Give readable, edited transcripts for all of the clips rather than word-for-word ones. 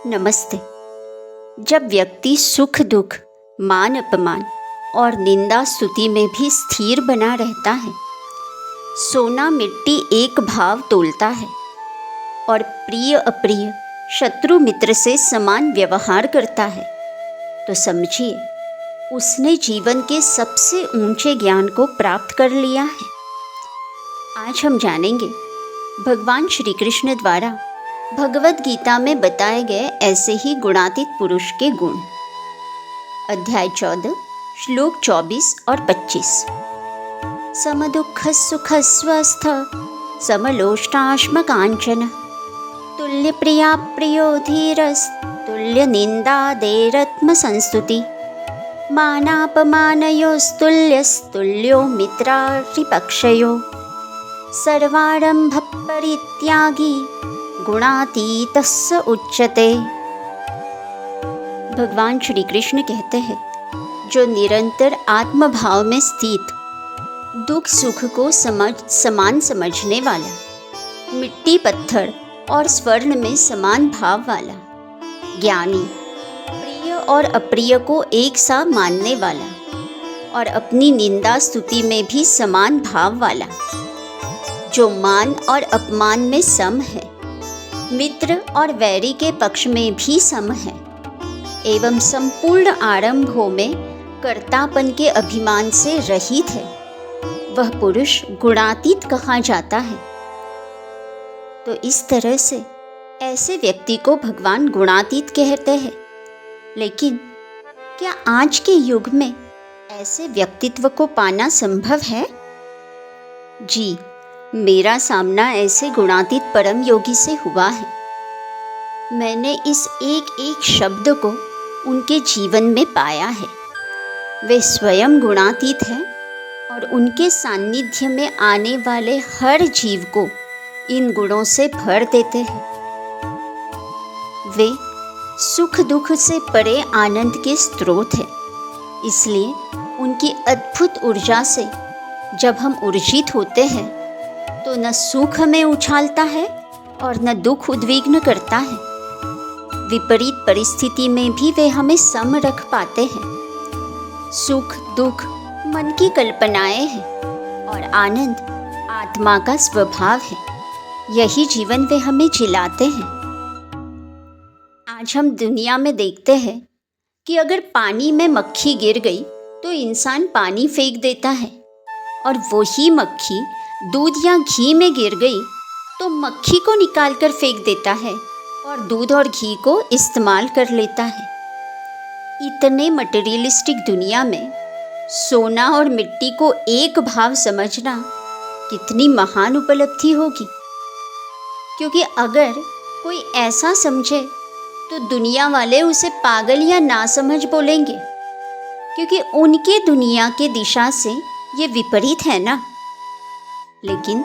नमस्ते। जब व्यक्ति सुख दुख, मान अपमान और निंदा स्तुति में भी स्थिर बना रहता है, सोना मिट्टी एक भाव तोलता है और प्रिय अप्रिय, शत्रु मित्र से समान व्यवहार करता है, तो समझिए उसने जीवन के सबसे ऊंचे ज्ञान को प्राप्त कर लिया है। आज हम जानेंगे भगवान श्री कृष्ण द्वारा भगवद गीता में बताए गए ऐसे ही गुणातीत पुरुष के गुण। अध्याय 14, श्लोक 24 और 25। समदुःख सुख स्वस्थ समलोष्टाश्म कांचन तुल्य प्रिया प्रियो धीरस् तुल्य निंदा देरत्म संस्तुति मानापमानयोस्तुल्यस्तुल्यो मित्रारिपक्षयो सर्वारंभ परित्यागी गुणातीतस्य उच्यते। भगवान श्री कृष्ण कहते हैं, जो निरंतर आत्मभाव में स्थित, दुख सुख को समान समझने वाला, मिट्टी पत्थर और स्वर्ण में समान भाव वाला, ज्ञानी, प्रिय और अप्रिय को एक सा मानने वाला और अपनी निंदा स्तुति में भी समान भाव वाला, जो मान और अपमान में सम है, मित्र और वैरी के पक्ष में भी सम है, एवं संपूर्ण आरंभों में कर्तापन के अभिमान से रहित है, वह पुरुष गुणातीत कहा जाता है। तो इस तरह से ऐसे व्यक्ति को भगवान गुणातीत कहते हैं। लेकिन क्या आज के युग में ऐसे व्यक्तित्व को पाना संभव है? जी, मेरा सामना ऐसे गुणातीत परम योगी से हुआ है। मैंने इस एक एक शब्द को उनके जीवन में पाया है। वे स्वयं गुणातीत हैं और उनके सान्निध्य में आने वाले हर जीव को इन गुणों से भर देते हैं। वे सुख दुख से परे आनंद के स्रोत हैं। इसलिए उनकी अद्भुत ऊर्जा से जब हम ऊर्जित होते हैं तो न सुख हमें उछालता है और न दुख उद्विग्न करता है। विपरीत परिस्थिति में भी वे हमें सम रख पाते हैं। सुख दुख मन की कल्पनाएं हैं और आनंद आत्मा का स्वभाव है। यही जीवन वे हमें जिलाते हैं। आज हम दुनिया में देखते हैं कि अगर पानी में मक्खी गिर गई तो इंसान पानी फेंक देता है, और वही मक्खी दूध या घी में गिर गई तो मक्खी को निकाल कर फेंक देता है और दूध और घी को इस्तेमाल कर लेता है। इतने मटेरियलिस्टिक दुनिया में सोना और मिट्टी को एक भाव समझना कितनी महान उपलब्धि होगी। क्योंकि अगर कोई ऐसा समझे तो दुनिया वाले उसे पागल या नासमझ बोलेंगे, क्योंकि उनके दुनिया के दिशा से ये विपरीत है ना। लेकिन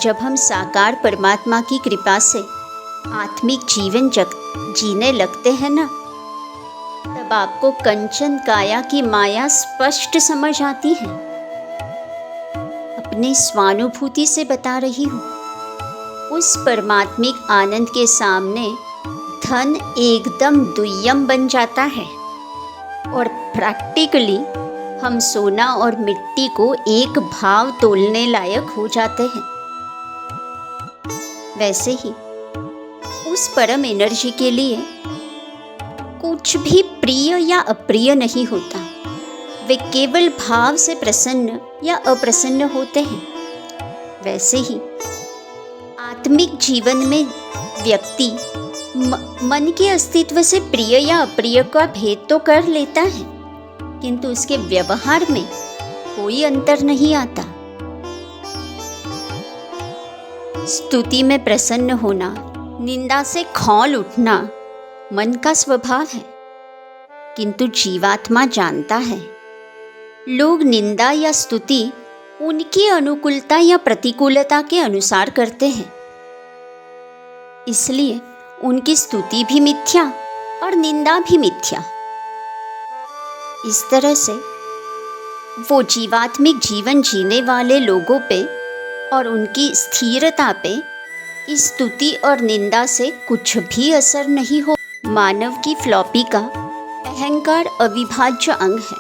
जब हम साकार परमात्मा की कृपा से आत्मिक जीवन जीने लगते हैं ना, तब आपको कंचन काया की माया स्पष्ट समझ आती है। अपनी स्वानुभूति से बता रही हूँ, उस परमात्मिक आनंद के सामने धन एकदम दुय्यम बन जाता है और प्रैक्टिकली हम सोना और मिट्टी को एक भाव तोलने लायक हो जाते हैं। वैसे ही उस परम एनर्जी के लिए कुछ भी प्रिय या अप्रिय नहीं होता। वे केवल भाव से प्रसन्न या अप्रसन्न होते हैं। वैसे ही आत्मिक जीवन में व्यक्ति मन के अस्तित्व से प्रिय या अप्रिय का भेद तो कर लेता है, किंतु उसके व्यवहार में कोई अंतर नहीं आता। स्तुति में प्रसन्न होना, निंदा से खौल उठना मन का स्वभाव है, किंतु जीवात्मा जानता है लोग निंदा या स्तुति उनकी अनुकूलता या प्रतिकूलता के अनुसार करते हैं। इसलिए उनकी स्तुति भी मिथ्या और निंदा भी मिथ्या। इस तरह से वो जीवात्मिक जीवन जीने वाले लोगों पे और उनकी स्थिरता पे इस स्तुति और निंदा से कुछ भी असर नहीं मानव की फ्लॉपी का अहंकार अविभाज्य अंग है।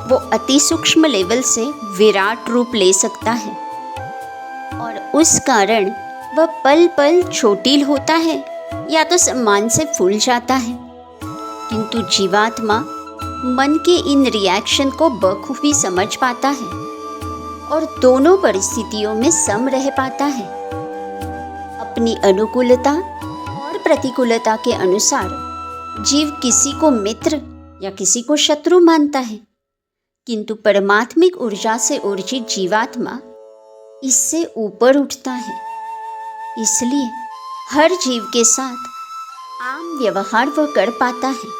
वो अति सूक्ष्म लेवल से विराट रूप ले सकता है और उस कारण वह पल पल छोटिल होता है या तो सम्मान से फूल जाता है। किंतु जीवात्मा मन के इन रिएक्शन को बखूबी समझ पाता है और दोनों परिस्थितियों में सम रह पाता है। अपनी अनुकूलता और प्रतिकूलता के अनुसार जीव किसी को मित्र या किसी को शत्रु मानता है, किंतु परमात्मिक ऊर्जा से ऊर्जित जीवात्मा इससे ऊपर उठता है। इसलिए हर जीव के साथ आम व्यवहार वह कर पाता है।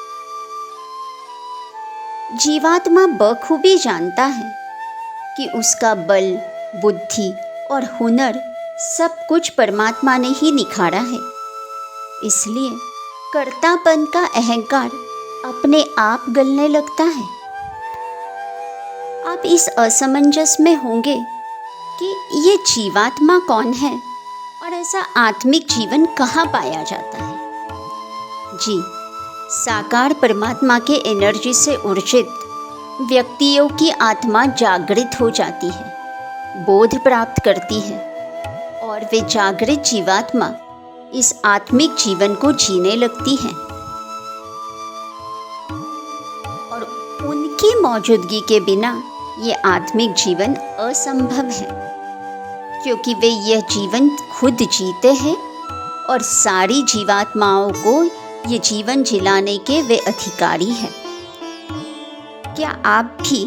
जीवात्मा बखूबी जानता है कि उसका बल, बुद्धि और हुनर सब कुछ परमात्मा ने ही निखारा है। इसलिए कर्तापन का अहंकार अपने आप गलने लगता है। आप इस असमंजस में होंगे कि ये जीवात्मा कौन है और ऐसा आत्मिक जीवन कहाँ पाया जाता है। जी, साकार परमात्मा के एनर्जी से ऊर्जित व्यक्तियों की आत्मा जागृत हो जाती है, बोध प्राप्त करती है और वे जागृत जीवात्मा इस आत्मिक जीवन को जीने लगती है। और उनकी मौजूदगी के बिना ये आत्मिक जीवन असंभव है, क्योंकि वे यह जीवन खुद जीते हैं और सारी जीवात्माओं को ये जीवन जिलाने के वे अधिकारी हैं। क्या आप भी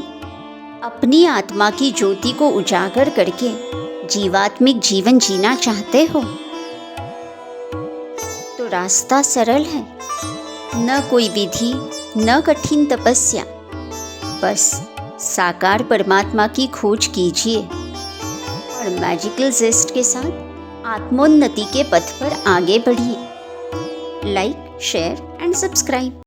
अपनी आत्मा की ज्योति को उजागर करके जीवात्मिक जीवन जीना चाहते हो? तो रास्ता सरल है, न कोई विधि, न कठिन तपस्या, बस साकार परमात्मा की खोज कीजिए और मैजिकल जेस्ट के साथ आत्मोन्नति के पथ पर आगे बढ़िए। Like, share and subscribe.